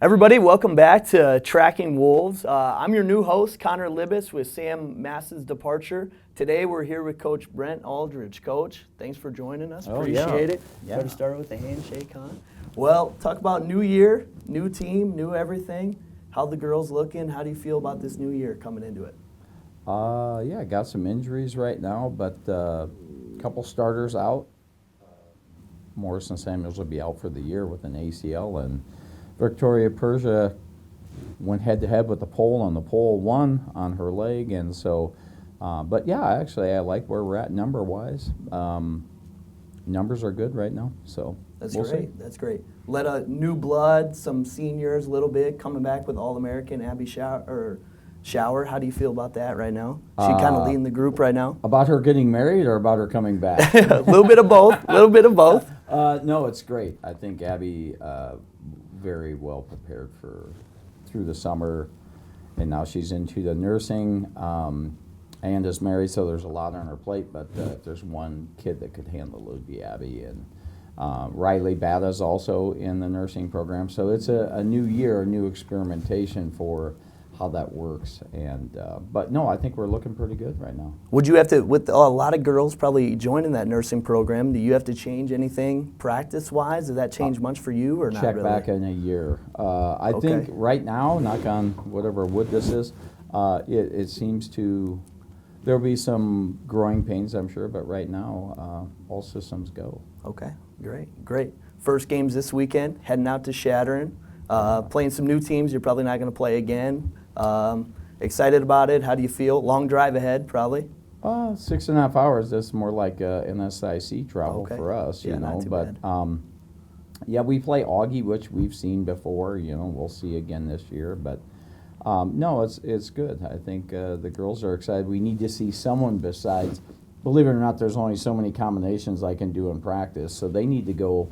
Everybody, welcome back to Tracking Wolves. I'm your new host, Connor Libis, with Sam Mass's departure. Today we're here with Coach Brent Aldridge. Coach, thanks for joining us. Appreciate it. Yeah. Better start with a handshake, huh? Well, talk about new year, new team, new everything. How the girls looking? How do you feel about this new year coming into it? Yeah, got some injuries right now, but a couple starters out. Morrison Samuels will be out for the year with an ACL, and Victoria Persia went head-to-head with the pole, and the pole won on her leg, and so, but yeah, actually I like where we're at number-wise. Numbers are good right now, so That's we'll great. see. That's great. Let a new blood, some seniors, a little bit coming back with All-American Abby Shower. How do you feel about that right now? She kind of leading the group right now. About her getting married or about her coming back? A little bit of both. A little bit of both. No, it's great. I think Abby very well prepared through the summer, and now she's into the nursing and is married, so there's a lot on her plate. But if there's one kid that could handle it, would be Abby. And Riley Bada's also in the nursing program, so it's a new year, a new experimentation for how that works. And but no, I think we're looking pretty good right now. Would you have to, with a lot of girls probably joining that nursing program, do you have to change anything practice-wise? Does that change much for you or not Check really? back in a year. I think right now, knock on whatever wood this is, it seems to, there'll be some growing pains, I'm sure, but right now, all systems go. Okay, great. First games this weekend, heading out to Shattering, playing some new teams you're probably not going to play again. Excited about it? How do you feel? Long drive ahead, probably? 6.5 hours. That's more like an SIC travel for us, Yeah, you know. not too But bad. yeah, we play Augie, which we've seen before. You know, we'll see again this year. But no, it's good. I think the girls are excited. We need to see someone besides. Believe it or not, there's only so many combinations I can do in practice. So they need to go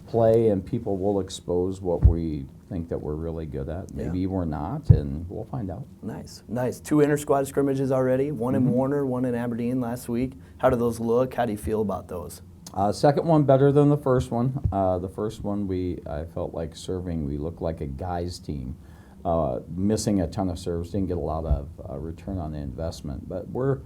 play, and people will expose what we think that we're really good at. Maybe we're not, and we'll find out. Nice. 2 inter-squad scrimmages already, one in Warner, one in Aberdeen last week. How do those look? How do you feel about those? Second one better than the first one. The first one, I felt like serving, we looked like a guys team. Missing a ton of serves, didn't get a lot of return on the investment, but we're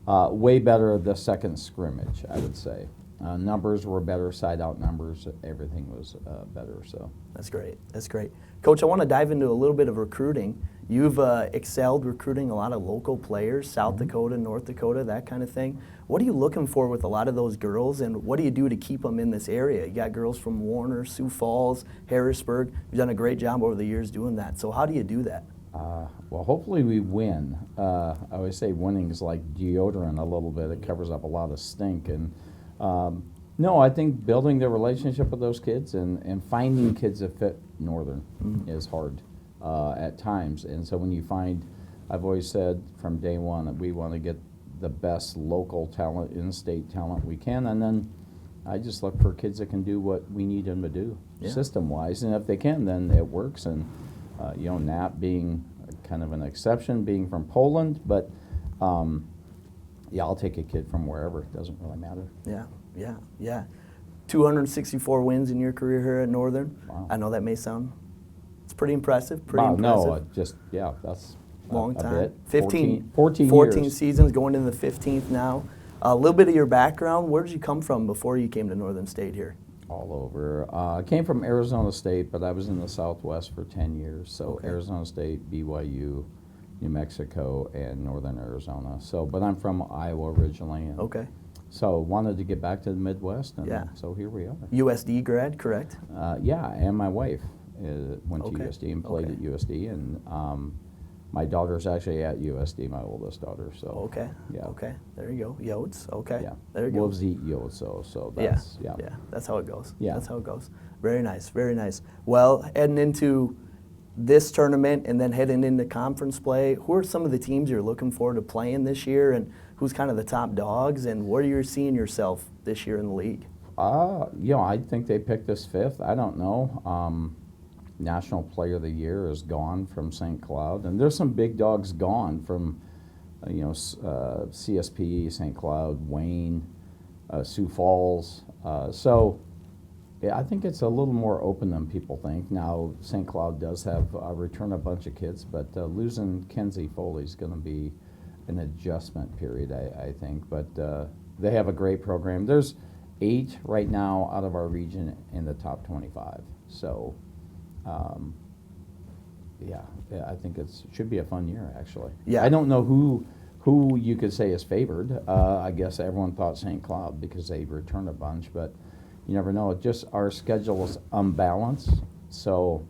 way better the second scrimmage, I would say. Numbers were better, side-out numbers, everything was better. So That's great. Coach, I want to dive into a little bit of recruiting. You've excelled recruiting a lot of local players, South Dakota, North Dakota, that kind of thing. What are you looking for with a lot of those girls, and what do you do to keep them in this area? You got girls from Warner, Sioux Falls, Harrisburg. You've done a great job over the years doing that. So how do you do that? well, hopefully we win. I always say winning is like deodorant a little bit. It covers up a lot of stink. And no, I think building the relationship with those kids and finding kids that fit Northern is hard at times. And so when you find, I've always said from day one that we want to get the best local talent, in-state talent we can, and then I just look for kids that can do what we need them to do system-wise. And if they can, then it works. And you know, Nat being kind of an exception, being from Poland, but yeah, I'll take a kid from wherever. It doesn't really matter. Yeah. 264 wins in your career here at Northern. Wow. I know that may sound, it's pretty impressive. No, that's long a time. bit. 14 years. seasons, going into the 15th now. A little bit of your background. Where did you come from before you came to Northern State here? All over. I came from Arizona State, but I was in the Southwest for 10 years. So Arizona State, BYU, New Mexico, and Northern Arizona. So, but I'm from Iowa originally. And so wanted to get back to the Midwest, and so here we are. USD grad, correct? Yeah, and my wife went to USD and played at USD, and my daughter's actually at USD, my oldest daughter. So there you go, Yotes. There you go. Wolves eat Yotes, so that's that's how it goes. Yeah, that's how it goes. Very nice. Well, heading into this tournament and then heading into conference play, who are some of the teams you're looking forward to playing this year, and who's kind of the top dogs, and where you're seeing yourself this year in the league? You know, I think they picked us fifth. I don't know. National Player of the Year is gone from St. Cloud, and there's some big dogs gone from, you know, CSP, St. Cloud, Wayne, Sioux Falls. So I think it's a little more open than people think. Now, St. Cloud does have return a bunch of kids, but losing Kenzie Foley is going to be an adjustment period, I think. But they have a great program. There's 8 right now out of our region in the top 25. So, yeah, I think it should be a fun year, actually. Yeah. I don't know who you could say is favored. I guess everyone thought St. Cloud because they returned a bunch, but you never know. It just our schedule is unbalanced, so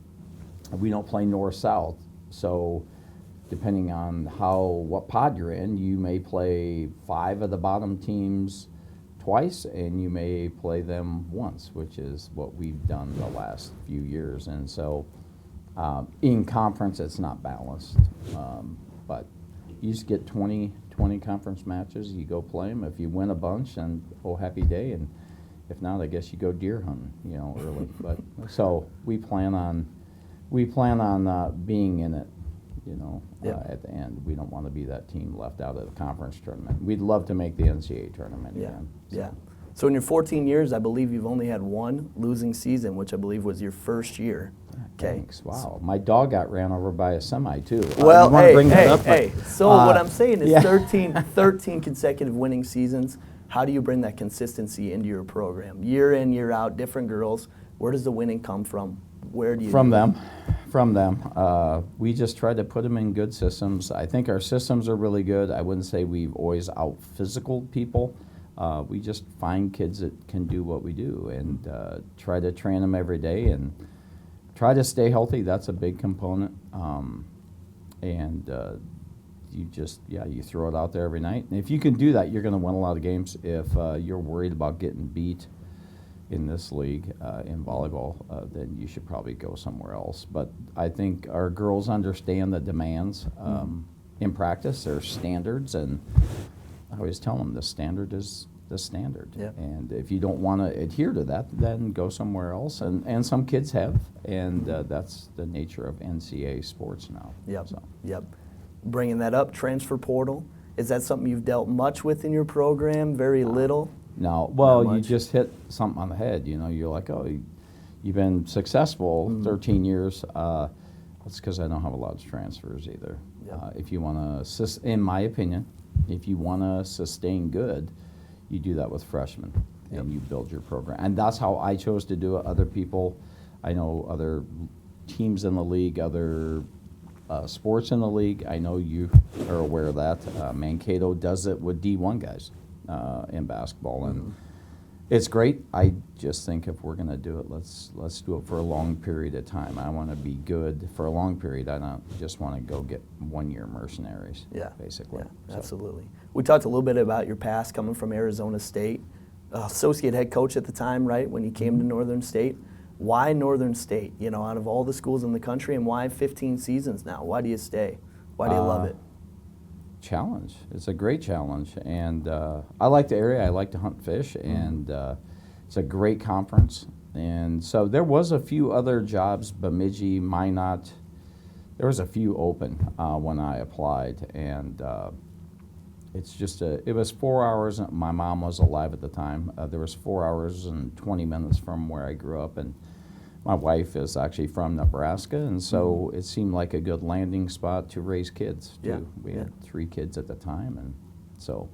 we don't play north-south. So depending on what pod you're in, you may play 5 of the bottom teams twice, and you may play them once, which is what we've done the last few years. And so in conference, it's not balanced, but you just get 20 conference matches. You go play them. If you win a bunch, and happy day. And if not, I guess you go deer hunting, early. But so we plan on being in it, at the end. We don't want to be that team left out of the conference tournament. We'd love to make the NCAA tournament again. So. Yeah. So in your 14 years, I believe you've only had 1 losing season, which I believe was your first year. Okay. Thanks. Wow. My dog got ran over by a semi too. Well, hey. So what I'm saying is 13 consecutive winning seasons. How do you bring that consistency into your program? Year in, year out, different girls. Where does the winning come from? Where do you From them. We just try to put them in good systems. I think our systems are really good. I wouldn't say we've always out-physicaled people. We just find kids that can do what we do and try to train them every day and try to stay healthy. That's a big component. You throw it out there every night. And if you can do that, you're going to win a lot of games. If you're worried about getting beat in this league, in volleyball, then you should probably go somewhere else. But I think our girls understand the demands in practice. There's standards, and I always tell them the standard is the standard. Yep. And if you don't want to adhere to that, then go somewhere else. And some kids have, and that's the nature of NCAA sports now. Yep. So. Yep. Bringing that up, transfer portal. Is that something you've dealt much with in your program? Very little? No. Well, you just hit something on the head. You're like, you've been successful 13 years. That's because I don't have a lot of transfers either. Yep. If you want to, in my opinion, if you want to sustain good, you do that with freshmen, and you build your program. And that's how I chose to do it. Other people, I know other teams in the league, other sports in the league, I know you are aware of that. Mankato does it with D1 guys in basketball, and it's great. I just think if we're going to do it, let's do it for a long period of time. I want to be good for a long period. I don't just want to go get 1-year mercenaries, basically. Yeah, absolutely. We talked a little bit about your past coming from Arizona State, associate head coach at the time, right, when you came to Northern State. Why Northern State, out of all the schools in the country, and why 15 seasons now? Why do you stay? Why do you love it? Challenge. It's a great challenge, and I like the area. I like to hunt fish, and it's a great conference. And so there was a few other jobs, Bemidji, Minot. There was a few open when I applied, and it's just it was 4 hours. My mom was alive at the time. There was 4 hours and 20 minutes from where I grew up, and my wife is actually from Nebraska, and so it seemed like a good landing spot to raise kids, too. Yeah. We had 3 kids at the time, and so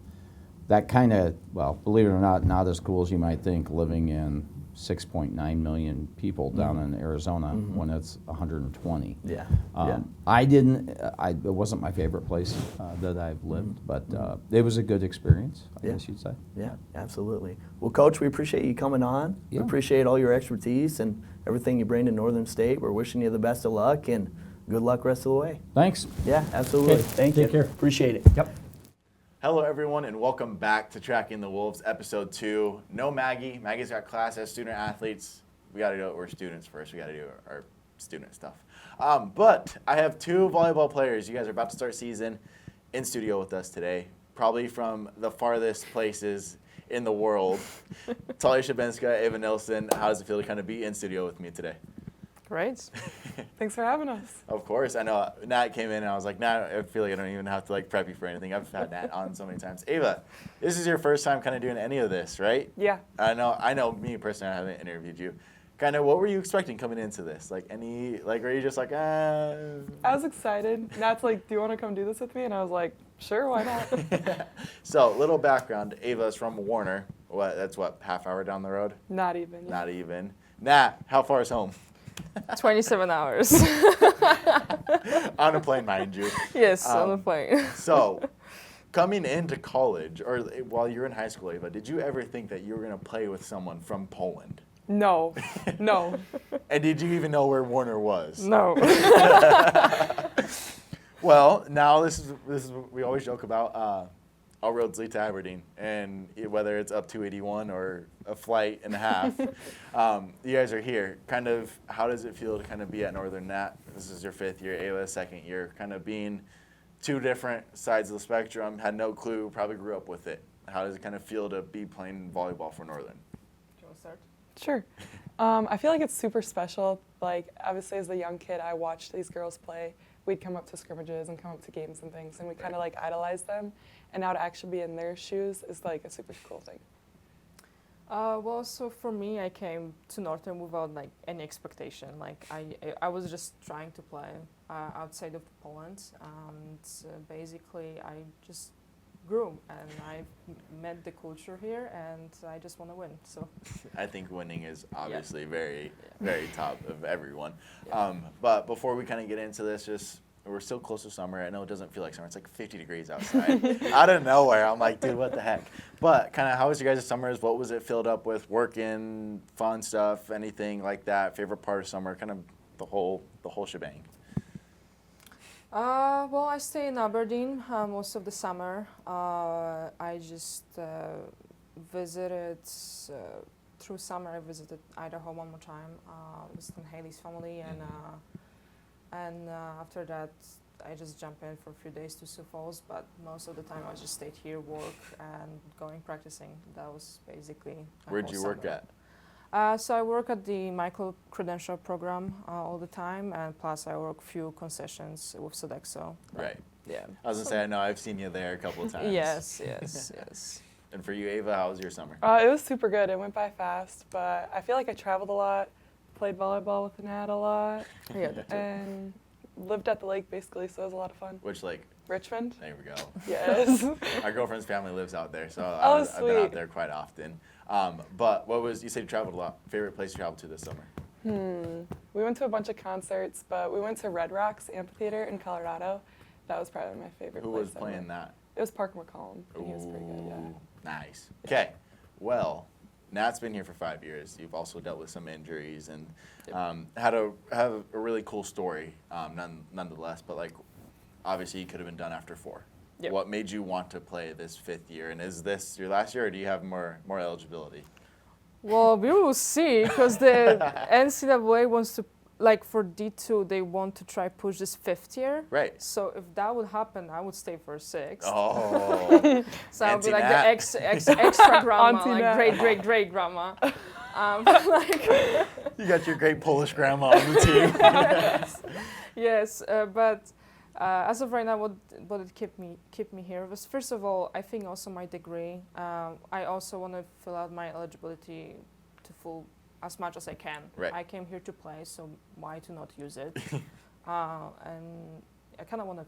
that kind of, believe it or not as cool as you might think, living in 6.9 million people down in Arizona when it's 120. Yeah. It wasn't my favorite place that I've lived, but it was a good experience, I guess you'd say. Yeah, absolutely. Well, Coach, we appreciate you coming on. Yeah. We appreciate all your expertise and everything you bring to Northern State. We're wishing you the best of luck and good luck rest of the way. Thanks. Yeah, absolutely. Okay, Thank you. take care. Appreciate it. Yep. Hello, everyone, and welcome back to Tracking the Wolves, Episode 2. No Maggie. Maggie's got class as student athletes. We got to do it. We're students first. We got to do our student stuff. But I have 2 volleyball players. You guys are about to start season in studio with us today, probably from the farthest places in the world. Natalia Szybinska, Ava Nilsson. How does it feel to kind of be in studio with me today? Great. Thanks for having us. Of course, I know. Nat came in and I was like, Nat, I feel like I don't even have to like prep you for anything. I've had Nat on so many times. Ava, this is your first time kind of doing any of this, right? Yeah. I know. Me personally, I haven't interviewed you. Kind of, what were you expecting coming into this? Like were you just like, I was excited. Nat's like, do you want to come do this with me? And I was like, sure, why not? So, little background. Ava's from Warner. That's half hour down the road? Not even. Not even. Nat, how far is home? 27 hours. On a plane, mind you. Yes, on a plane. So, coming into college, or while you were in high school, Ava, did you ever think that you were going to play with someone from Poland? No. No. And did you even know where Warner was? No. Well, now this is we always joke about all roads lead to Aberdeen, and whether it's up 281 or a flight and a half, you guys are here. Kind of, how does it feel to kind of be at Northern Nat? This is your 5th year, Ava, 2nd year, kind of being 2 different sides of the spectrum, had no clue, probably grew up with it. How does it kind of feel to be playing volleyball for Northern? Do you want to start? Sure. I feel like it's super special. Like, obviously, as a young kid, I watched these girls play. We'd come up to scrimmages and come up to games and things, and we kind of like idolized them. And now to actually be in their shoes is like a super cool thing. Well, so for me, I came to Northern without like any expectation. Like I was just trying to play outside of Poland, and basically I just grew and I met the culture here, and I just want to win. So I think winning is obviously very top of everyone. Yeah. But before we kind of get into this, we're still close to summer. I know it doesn't feel like summer. It's like 50 degrees outside. Out of nowhere, I'm like, dude, what the heck? But kind of, how was your guys' summers? What was it filled up with? Working, fun stuff, anything like that? Favorite part of summer? Kind of the whole shebang. Well, I stay in Aberdeen most of the summer. I just visited through summer. I visited Idaho one more time. Visited Haley's family, and after that, I just jumped in for a few days to Sioux Falls. But most of the time, I just stayed here, work, and going practicing. That was basically. Where'd you work at? So I work at the micro-credential program all the time, and plus I work few concessions with Sodexo. Right. Yeah. I was going to say, I know I've seen you there a couple of times. Yes, yes. And for you, Ava, how was your summer? It was super good. It went by fast, but I feel like I traveled a lot, played volleyball with Nat a lot, and lived at the lake basically, so it was a lot of fun. Which lake? Richmond. There we go. Yes. My girlfriend's family lives out there, so I've been sweet. out there quite often. But you said you traveled a lot. Favorite place you traveled to this summer? We went to a bunch of concerts, but we went to Red Rocks Amphitheater in Colorado. That was probably my favorite Who place. was playing that? It was Parker McCollum, and he was pretty good, yeah. Nice. Okay. Well, Nat's been here for 5 years. You've also dealt with some injuries and had a really cool story, nonetheless. But like, obviously, you could have been done after 4. Yep. What made you want to play this 5th year? And is this your last year, or do you have more eligibility? Well, we will see, because the NCAA wants to, like for D2, they want to try push this 5th year. Right. So if that would happen, I would stay for 6th. Oh. So I'll be like Nat. the extra grandma, Auntie like Nat. great grandma. Like You got your great Polish grandma on the team. yes, but as of right now, what it kept me here was, first of all, I think also my degree. I also want to fill out my eligibility to full as much as I can. Right. I came here to play, so why to not use it? And I kind of want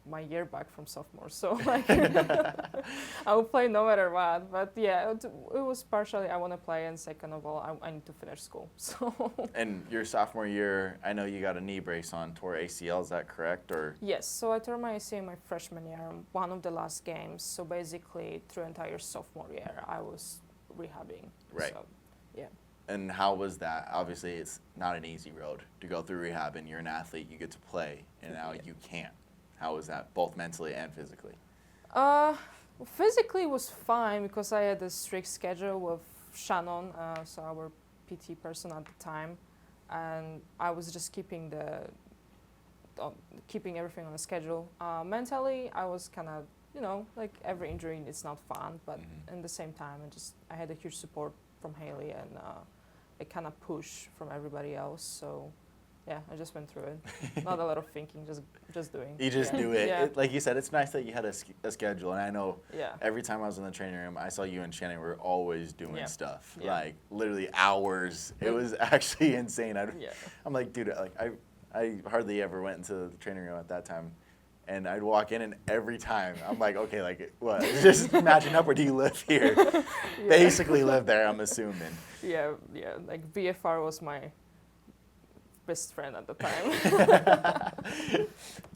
my year back from sophomore, so like I will play no matter what. But yeah, it was partially I want to play, and second of all, I need to finish school. So. And your sophomore year, I know you got a knee brace on, tore ACL. Is that correct, or? Yes. So I tore my ACL my freshman year, one of the last games. So basically, through entire sophomore year, I was rehabbing. Right. So, yeah. And how was that? Obviously, it's not an easy road to go through rehab, and you're an athlete, you get to play, and now you can't. How was that, both mentally and physically? Physically it was fine because I had a strict schedule with Shannon, so our PT person at the time, and I was just keeping everything on a schedule. Mentally, I was kind of, like every injury, it's not fun, but in the same time, I had a huge support from Haley and a kind of push from everybody else. So yeah, I just went through it. Not a lot of thinking, just doing. You just yeah. do it. Yeah. Like you said, it's nice that you had a schedule. And I know Yeah. every time I was in the training room, I saw you and Shannon were always doing Yeah. stuff. Yeah. Like literally hours. It was actually insane. Yeah. I'm like, dude, like I hardly ever went into the training room at that time. And I'd walk in, and every time I'm like, okay, like what? Just matching up, or do you live here? Basically live there, I'm assuming. Yeah, like VFR was my best friend at the time.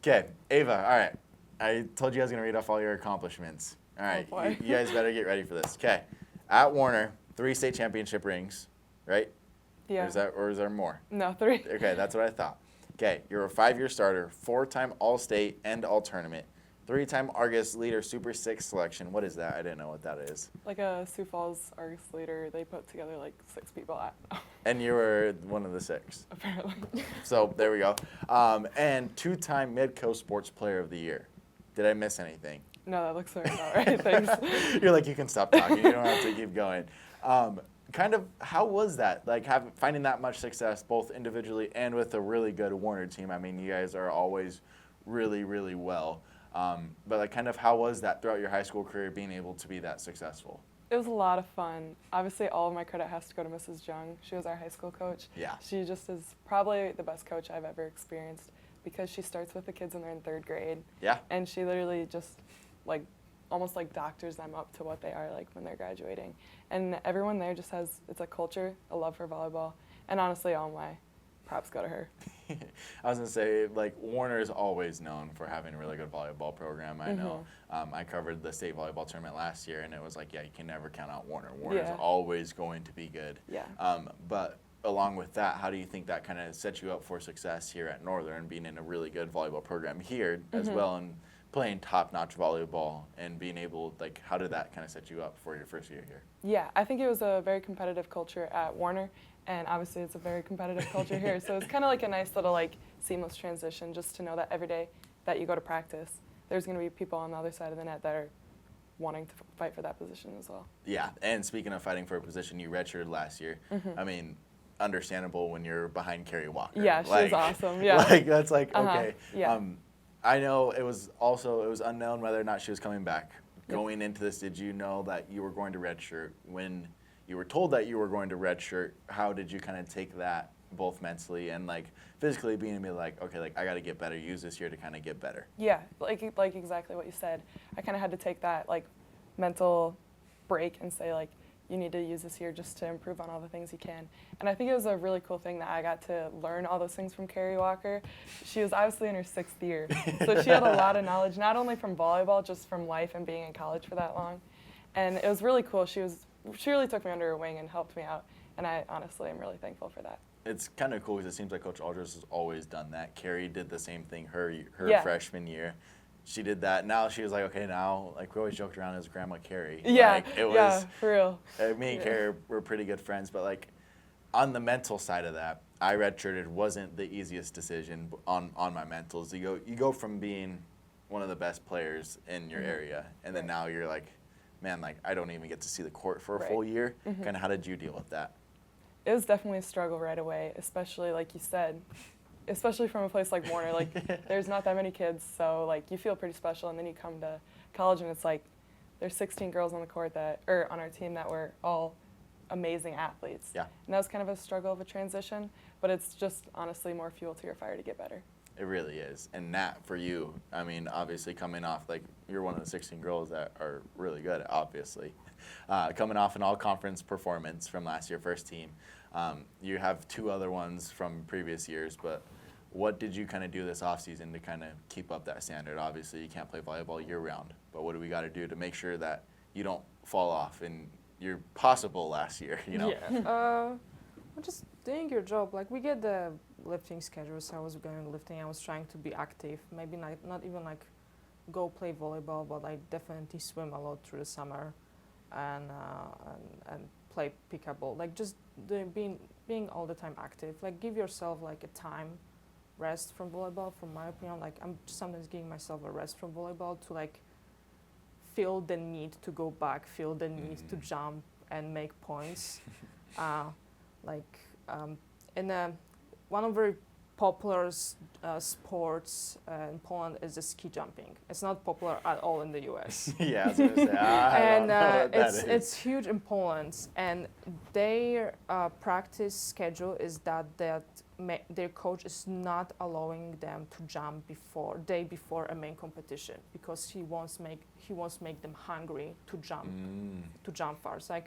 Okay, Ava, all right. I told you I was going to read off all your accomplishments. All right, boy. you guys better get ready for this. Okay, at Warner, 3 state championship rings, right? Yeah. Or is there more? No, 3. Okay, that's what I thought. Okay, you're a 5-year starter, 4-time All-State and All-Tournament, 3-time Argus Leader Super 6 selection. What is that? I didn't know what that is. Like a Sioux Falls Argus leader, they put together like 6 people at, And you were one of the 6. apparently. So there we go. And 2-time Midco Sports Player of the Year. Did I miss anything? No, that looks about right. Thanks. You're like, you can stop talking. You don't have to keep going. Kind of, how was that? Like finding that much success, both individually and with a really good Warner team. I mean, you guys are always really, really well. But like, kind of, how was that throughout your high school career, being able to be that successful? It was a lot of fun. Obviously, all of my credit has to go to Mrs. Jung. She was our high school coach. Yeah. She just is probably the best coach I've ever experienced because she starts with the kids when they're in 3rd grade. Yeah. And she literally just like almost like doctors them up to what they are like when they're graduating. And everyone there just has, it's a culture, a love for volleyball. And honestly, all my props go to her. I was going to say, like, Warner is always known for having a really good volleyball program. I know. I covered the state volleyball tournament last year, and it was like, yeah, you can never count out Warner. Warner's Yeah. always going to be good. Yeah. But along with that, how do you think that kind of sets you up for success here at Northern, being in a really good volleyball program here as well, and playing top-notch volleyball and being able, like, how did that kind of set you up for your first year here? Yeah, I think it was a very competitive culture at Warner, and obviously it's a very competitive culture here. So it's kind of like a nice little like seamless transition just to know that every day that you go to practice, there's going to be people on the other side of the net that are wanting to fight for that position as well. Yeah, and speaking of fighting for a position, you redshirted last year. I mean, understandable when you're behind Carrie Walker. Yeah, she was awesome. Yeah. Like, that's like, okay. Yeah. I know it was unknown whether or not she was coming back. Going into this, did you know that you were going to redshirt? When you were told that you were going to redshirt, how did you kind of take that, both mentally and like physically, being able to be like, okay, like I got to get better, use this year to kind of get better? Yeah, like exactly what you said. I kind of had to take that like mental break and say like, you need to use this year just to improve on all the things you can. And I think it was a really cool thing that I got to learn all those things from Carrie Walker. She was obviously in her 6th year, so she had a lot of knowledge, not only from volleyball, just from life and being in college for that long. And it was really cool. She really took me under her wing and helped me out, and I honestly am really thankful for that. It's kind of cool because it seems like Coach Aldridge has always done that. Carrie did the same thing her Yeah. freshman year. She did that. Now she was like, okay, now, like, we always joked around as Grandma Carrie. Yeah, Like, it was, yeah, for real. Me and Carrie were pretty good friends, but, like, on the mental side of that, I redshirted wasn't the easiest decision on my mentals. You go from being one of the best players in your area, and then now you're like, man, like, I don't even get to see the court for a full year. Kind of, how did you deal with that? It was definitely a struggle right away, especially like you said, especially from a place like Warner. Like there's not that many kids, so like you feel pretty special, and then you come to college and it's like there's 16 girls on the court or on our team that were all amazing athletes. Yeah. And that was kind of a struggle of a transition, but it's just honestly more fuel to your fire to get better. It really is. And Nat, for you, I mean, obviously coming off, like, you're one of the 16 girls that are really good, obviously. Coming off an all-conference performance from last year, first team. You have 2 other ones from previous years, but what did you kind of do this offseason to kind of keep up that standard? Obviously, you can't play volleyball year-round, but what do we got to do to make sure that you don't fall off in your possible last year, you know? Yeah. Just doing your job. Like, we get the lifting schedules. I was going lifting. I was trying to be active. Maybe not even like go play volleyball, but I definitely swim a lot through the summer, and play pickleball. Like just being all the time active. Like give yourself like a time rest from volleyball. From my opinion, like I'm sometimes giving myself a rest from volleyball to like feel the need to go back, feel the need to jump and make points. Like One of very popular sports in Poland is the ski jumping. It's not popular at all in the U.S. Yeah, I was gonna say. I don't know what that is. It's huge in Poland, and their practice schedule is that their coach is not allowing them to jump day before a main competition because he wants make them hungry to jump far. So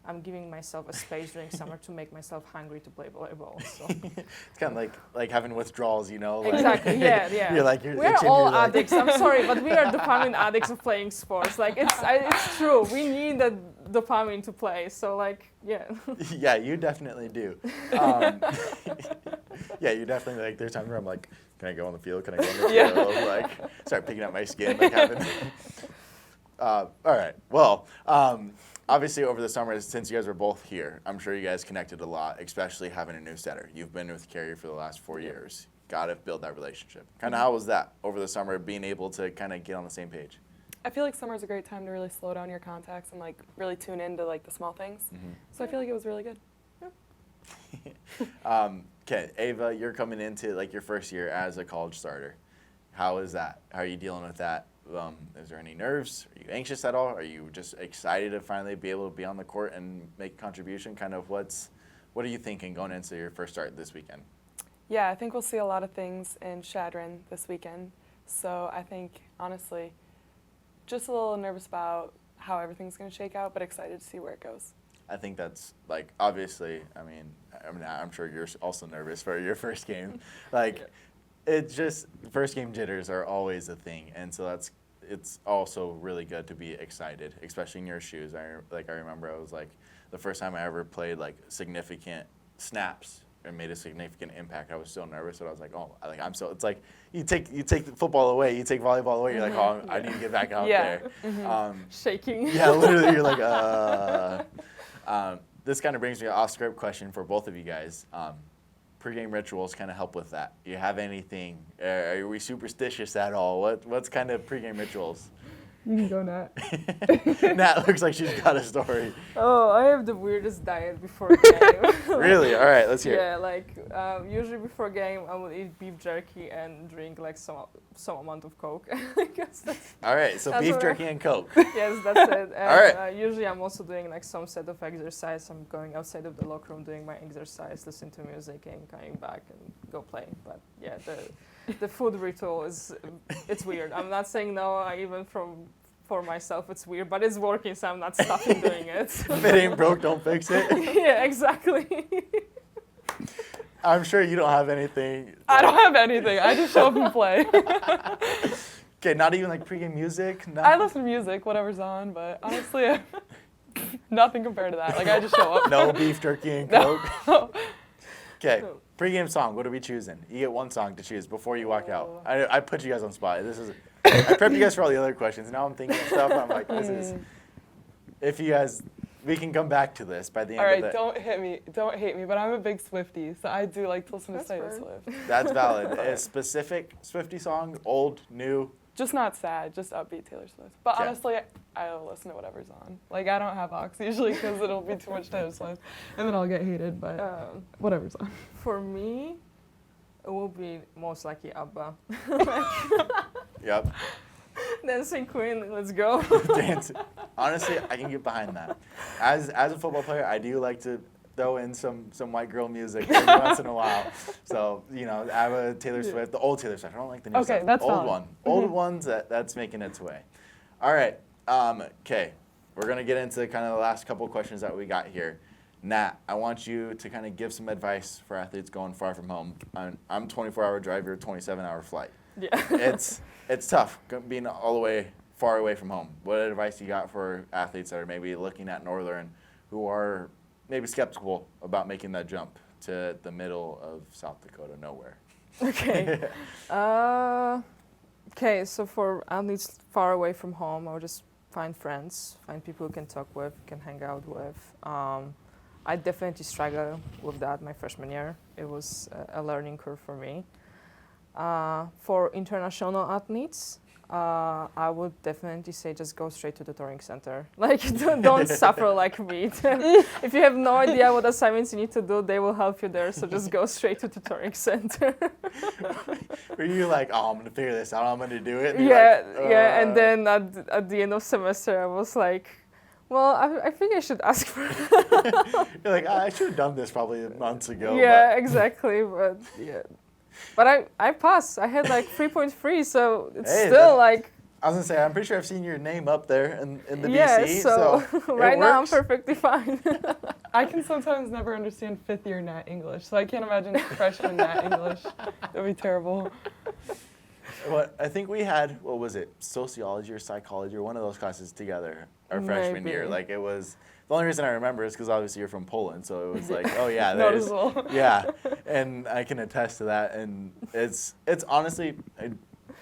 I'm giving myself a space during summer to make myself hungry to play volleyball. So. It's kind of like having withdrawals, you know? Like, Exactly. Yeah. We're We're all addicts. I'm sorry, but we are dopamine addicts of playing sports. Like it's true. We need the dopamine to play. So yeah. Yeah, you definitely do. Yeah, you definitely like. There's times where I'm like, can I go on the field? Can I go on the field? Like, start picking up my skin. Like having. All right. Well. Obviously, over the summer, since you guys were both here, I'm sure you guys connected a lot, especially having a new setter. You've been with Carrier for the last 4 years. Got to build that relationship. Kind of how was that over the summer, being able to kind of get on the same page? I feel like summer is a great time to really slow down your contacts and really tune into the small things. Mm-hmm. So I feel like it was really good. Okay, Ava, you're coming into your first year as a college starter. How is that? How are you dealing with that? Is there any nerves? Are you anxious at all? Are you just excited to finally be able to be on the court and make a contribution? Kind of what are you thinking going into your first start this weekend? Yeah, I think we'll see a lot of things in Shadron this weekend. So I think, honestly, just a little nervous about how everything's going to shake out, but excited to see where it goes. I think that's obviously, I'm sure you're also nervous for your first game. It's just first game jitters are always a thing, and so it's also really good to be excited, especially in your shoes. I remember I was the first time I ever played significant snaps and made a significant impact. I was so nervous, but I was I'm so. It's you take the football away, you take volleyball away. You're I need to get back out there. Mm-hmm. Shaking. Yeah, literally, you're this kind of brings me an off-script question for both of you guys. Pre-game rituals kind of help with that. Do you have anything? Are we superstitious at all? What's kind of pre-game rituals? You can go, Nat. Nat looks like she's got a story. Oh, I have the weirdest diet before game. Really? All right, let's hear it. Yeah, usually before game I will eat beef jerky and drink some amount of Coke. All right, so beef jerky and Coke. Yes, that's it. And, all right. Usually I'm also doing some set of exercise. I'm going outside of the locker room doing my exercise, listening to music, and coming back and go play. But yeah, the food ritual it's weird. I'm not saying no. For myself, it's weird, but it's working, so I'm not stopping doing it. If it ain't broke, don't fix it. Yeah, exactly. I'm sure you don't have anything. I don't have anything. I just show up and play. Okay, not even pregame music? I listen to music, whatever's on, but honestly, nothing compared to that. I just show up. No beef jerky and Coke? Okay, pregame song, what are we choosing? You get one song to choose before you walk out. I put you guys on the spot. I prepped you guys for all the other questions. Now I'm thinking of stuff. I'm this is. If you guys, we can come back to this by the end of the. All right, don't hate me, but I'm a big Swiftie, so I do like to listen to Taylor Swift. That's valid. A specific Swiftie song, old, new. Just not sad, just upbeat Taylor Swift. But honestly, I'll listen to whatever's on. I don't have aux usually because it'll be too much Taylor Swift, and then I'll get hated. But whatever's on. For me, it will be most likely ABBA. Yep. Dancing Queen, let's go. Dancing. Honestly, I can get behind that. As a football player, I do like to throw in some white girl music every once in a while. So, ABBA, Taylor Swift, the old Taylor Swift. I don't like the new stuff. Okay, that's old fine. one. Old ones, that's making its way. All right. Okay. We're going to get into kind of the last couple of questions that we got here. Nat, I want you to kind of give some advice for athletes going far from home. I'm 24-hour drive, you're a 27-hour flight. Yeah. It's tough being all the way far away from home. What advice you got for athletes that are maybe looking at Northern who are maybe skeptical about making that jump to the middle of South Dakota nowhere? Okay. Okay, so for athletes far away from home, I would just find friends, find people who can talk with, can hang out with. I definitely struggled with that my freshman year. It was a learning curve for me. For international athletes, I would definitely say just go straight to the touring center. Like, don't suffer like me. If you have no idea what assignments you need to do, they will help you there. So just go straight to the touring center. Were you like, oh, I'm going to figure this out, I'm going to do it? And Yeah, you're like, yeah. And then at the end of semester, I was like, well, I think I should ask for it. You're like, I should have done this probably months ago. Yeah, exactly. But yeah. But I passed. I had like 3.3, so it's Hey, still like. I was going to say, I'm pretty sure I've seen your name up there in the Yeah, BC. so right now I'm works. perfectly fine. I can sometimes never understand fifth year Nat English, so I can't imagine freshman Nat English. That'd be terrible. What I think we had, what was it, sociology or psychology or one of those classes together our freshman year. Maybe. Like it was, the only reason I remember is because obviously you're from Poland, so it was like, oh yeah, Noticeable. yeah, and I can attest to that. And it's honestly,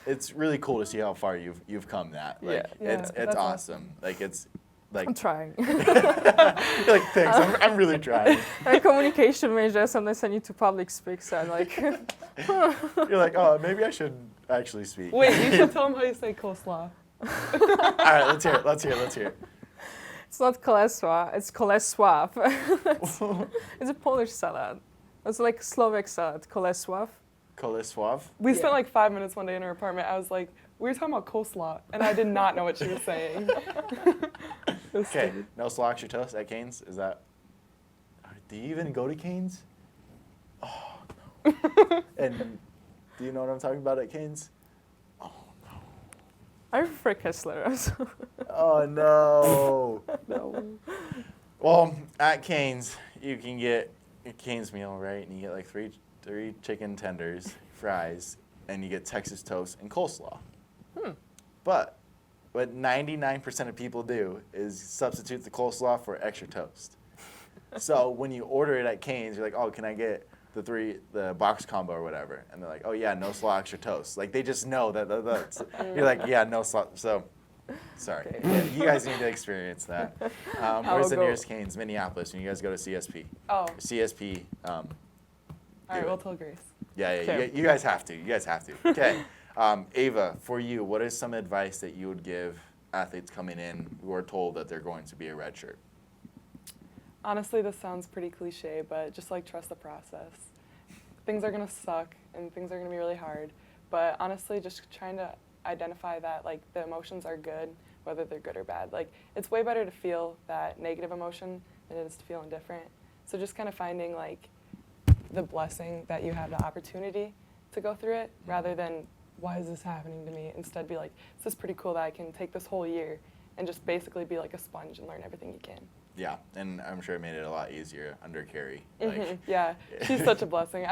it's really cool to see how far you've come. That like Yeah. it's Yeah, that's awesome. Like it's like I'm trying. you're like thanks, I'm really trying. I'm a communication major. Sometimes I need to public speak, so I'm like. You're like, oh, maybe I should actually speak. Wait, you should tell them how you say coleslaw. All right, let's hear it. It's not koleswa, it's kolesław. It's a Polish salad. It's like Slovak salad, kolesław. Kolesław. We Yeah. spent like 5 minutes one day in her apartment. I was like, we were talking about coleslaw, and I did not know what she was saying. It was Okay, stupid. no slaw extra toast at Canes? Is that... Do you even go to Canes? Oh, no. And do you know what I'm talking about at Canes? Oh, no. I prefer Kessler. Oh, no. No. Well, at Canes, you can get a Canes meal, right? And you get like three chicken tenders, fries, and you get Texas toast and coleslaw. But what 99% of people do is substitute the coleslaw for extra toast. So when you order it at Canes, you're like, oh, can I get the box combo or whatever? And they're like, oh yeah, no slaw, extra toast. Like they just know that's, you're like, yeah, no slaw. So, sorry. Okay. Yeah, you guys need to experience that. Where's I'll the go. nearest Canes? Minneapolis, when you guys go to CSP. Oh, CSP. all right, we'll tell Grace. Yeah, Okay. you guys have to. Okay. Ava, for you, what is some advice that you would give athletes coming in who are told that they're going to be a redshirt? Honestly, this sounds pretty cliche, but just like trust the process. Things are gonna suck and things are gonna be really hard, but honestly, just trying to identify that like the emotions are good, whether they're good or bad. Like it's way better to feel that negative emotion than it is to feel indifferent. So just kind of finding like the blessing that you have the opportunity to go through it, rather than why is this happening to me? Instead, be like, this is pretty cool that I can take this whole year and just basically be like a sponge and learn everything you can. Yeah, and I'm sure it made it a lot easier under Carrie. Yeah, she's such a blessing.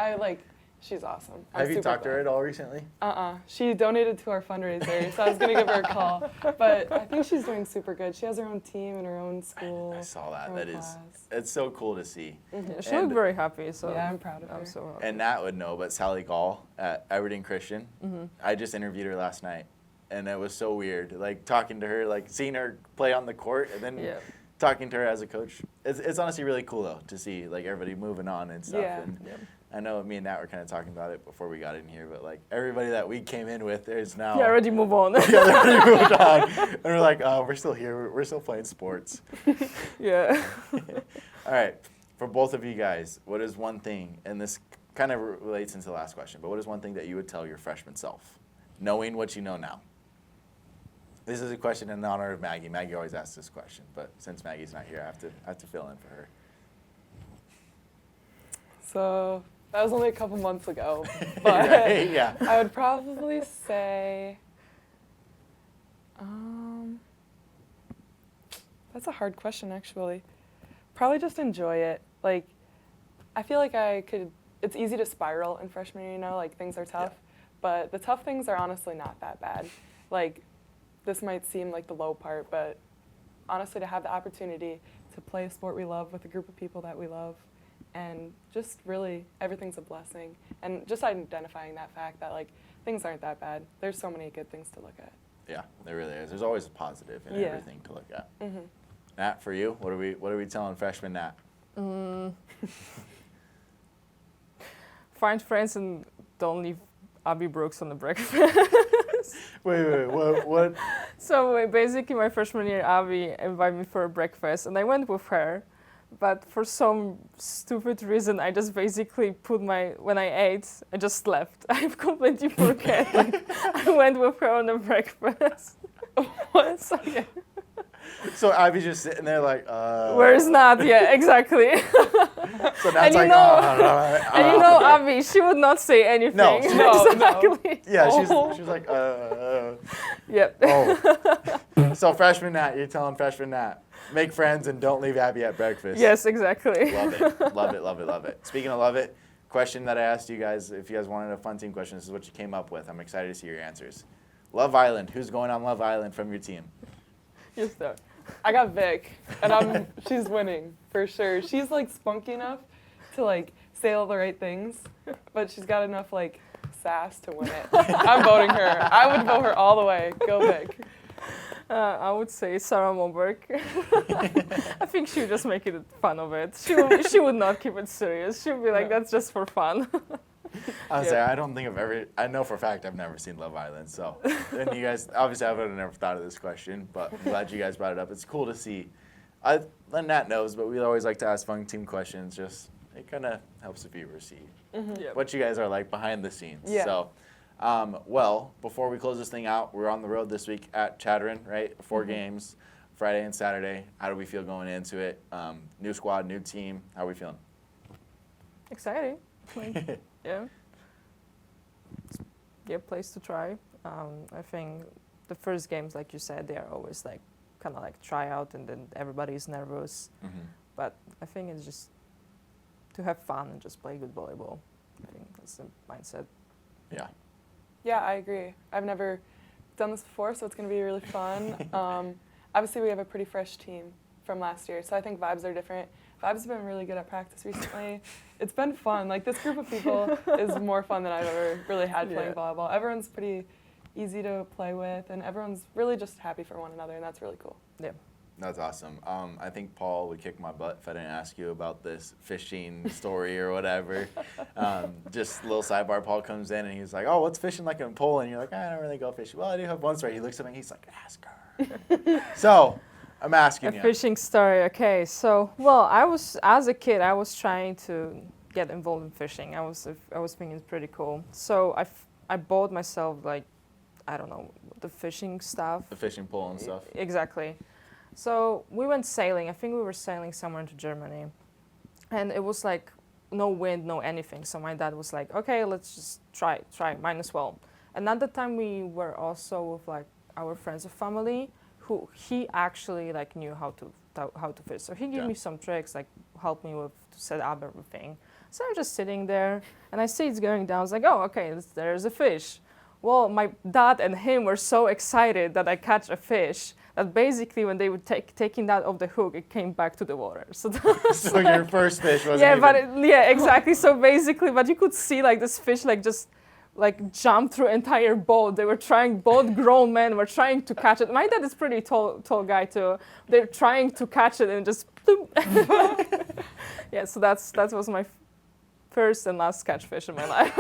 She's awesome. Have you talked to her at all recently? She donated to our fundraiser, so I was gonna give her a call. But I think she's doing super good. She has her own team and her own school. I saw that. her own That is, class. it's so cool to see. Yeah, she And- looked very happy, so Yeah, I'm proud of her. I'm so happy. And Nat would know, but Sally Gall at Aberdeen Christian, I just interviewed her last night, and it was so weird. Like talking to her, like seeing her play on the court, and then Yeah. talking to her as a coach. It's honestly really cool though to see like everybody moving on and stuff. Yeah. And Yeah. I know me and Nat were kind of talking about it before we got in here, but like everybody that we came in with is now. Yeah, already move on. Yeah, they already moved on, and we're like, oh, we're still here. We're still playing sports. Yeah. All right, for both of you guys, what is one thing, and this kind of relates into the last question, but what is one thing that you would tell your freshman self, knowing what you know now? This is a question in honor of Maggie. Maggie always asks this question, but since Maggie's not here, I have to fill in for her. So that was only a couple months ago, but Right, yeah. I would probably say, that's a hard question actually. Probably just enjoy it. Like, I feel like it's easy to spiral in freshman year, you know, like things are tough, but the tough things are honestly not that bad. Like, this might seem like the low part, but honestly to have the opportunity to play a sport we love with a group of people that we love, and just really everything's a blessing, and just identifying that fact that like things aren't that bad. There's so many good things to look at. Yeah, there really is. There's always a positive in Yeah. everything to look at. Nat, for you, what are we telling freshman Nat? Find friends and don't leave Abby Brooks on the break. Wait, what? So basically, my freshman year, Avi invited me for a breakfast, and I went with her. But for some stupid reason, I just basically when I ate, I just left. I completely forget. Like, I went with her on a breakfast. What? Okay. So Ivy's just sitting there like, Where is Nadia? Exactly. So And Nat's you like, know- "Oh, And you know, Avi, she would not say anything. No, she- No, exactly. Yeah, Oh. she's like, Yep. Oh. So freshman Nat, you're telling freshman Nat, make friends and don't leave Abby at breakfast. Yes, exactly. Love it, love it, love it, love it. Speaking of love it, question that I asked you guys, if you guys wanted a fun team question, this is what you came up with. I'm excited to see your answers. Love Island, who's going on Love Island from your team? You start. I got Vic, and she's winning for sure. She's like spunky enough to like say all the right things, but she's got enough like sass to win it. I'm voting her. I would vote her all the way. Go Vic. I would say Sarah Moberg. I think she would just make it fun of it. She would not keep it serious. She would be like, that's just for fun. I was I don't think I know for a fact I've never seen Love Island, so. And you guys, obviously I would have never thought of this question, but I'm glad you guys brought it up. It's cool to see. Nat knows, but we always like to ask fun team questions, just, it kind of helps the viewers see Yep. what you guys are like behind the scenes. Yeah. So, well, before we close this thing out, we're on the road this week at Chatterin, right? 4 games, Friday and Saturday. How do we feel going into it? New squad, new team. How are we feeling? Exciting. Like, yeah. Yeah, place to try. I think the first games, like you said, they are always like kind of like tryout, and then everybody's nervous. But I think it's just to have fun and just play good volleyball. I think that's the mindset. Yeah. Yeah, I agree. I've never done this before, so it's going to be really fun. Obviously, we have a pretty fresh team from last year, so I think vibes are different. Vibes have been really good at practice recently. It's been fun. Like, this group of people is more fun than I've ever really had playing volleyball. Everyone's pretty easy to play with, and everyone's really just happy for one another, and that's really cool. Yeah. That's awesome. I think Paul would kick my butt if I didn't ask you about this fishing story or whatever. Just a little sidebar, Paul comes in and he's like, oh, what's fishing like in Poland? And you're like, I don't really go fishing. Well, I do have one story. He looks at me and he's like, ask her. So I'm asking A you. fishing story. Okay, so as a kid, I was trying to get involved in fishing. I was thinking it's pretty cool. So I bought myself, like, I don't know, the fishing stuff. The fishing pole and stuff. Exactly. So we went sailing. I think we were sailing somewhere into Germany, and it was like no wind, no anything. So my dad was like, okay, let's just try, might as well. And at the time we were also with like our friends of family who he actually like knew how to fish. So he gave me some tricks, like helped me to set up everything. So I'm just sitting there and I see it's going down. I was like, oh, okay, there's a fish. Well, my dad and him were so excited that I catch a fish that basically when they would taking that off the hook, it came back to the water. So, So your first fish wasn't exactly. So basically, but you could see like this fish like just like jump through entire boat. They were trying, both grown men were trying to catch it. My dad is pretty tall guy too. They're trying to catch it and just yeah. So that was my first and last catch fish in my life.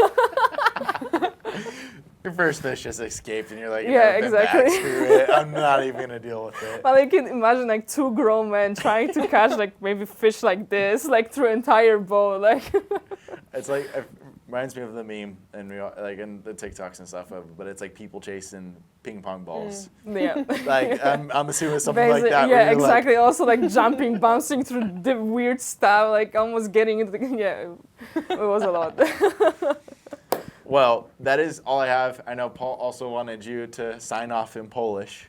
Your first fish just escaped and you're like, Yeah, "Never been back, exactly. screw it. I'm not even going to deal with it. But I can imagine like 2 grown men trying to catch like maybe fish like this, like through entire boat, like. It's like, it reminds me of the meme and like in the TikToks and stuff, but it's like people chasing ping pong balls. Yeah. Like I'm assuming something like that. Yeah, where you're exactly. Also like jumping, bouncing through the weird stuff, like almost getting into the, it was a lot. Well, that is all I have. I know Paul also wanted you to sign off in Polish.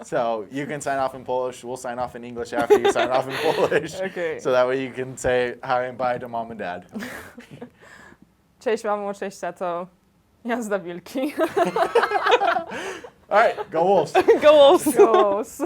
So you can sign off in Polish. We'll sign off in English after you sign off in Polish. Okay. So that way you can say hi and bye to mom and dad. Cześć mamo, cześć tato. Jazda wilki. All right, go Wolves. Go Wolves! Go Wolves.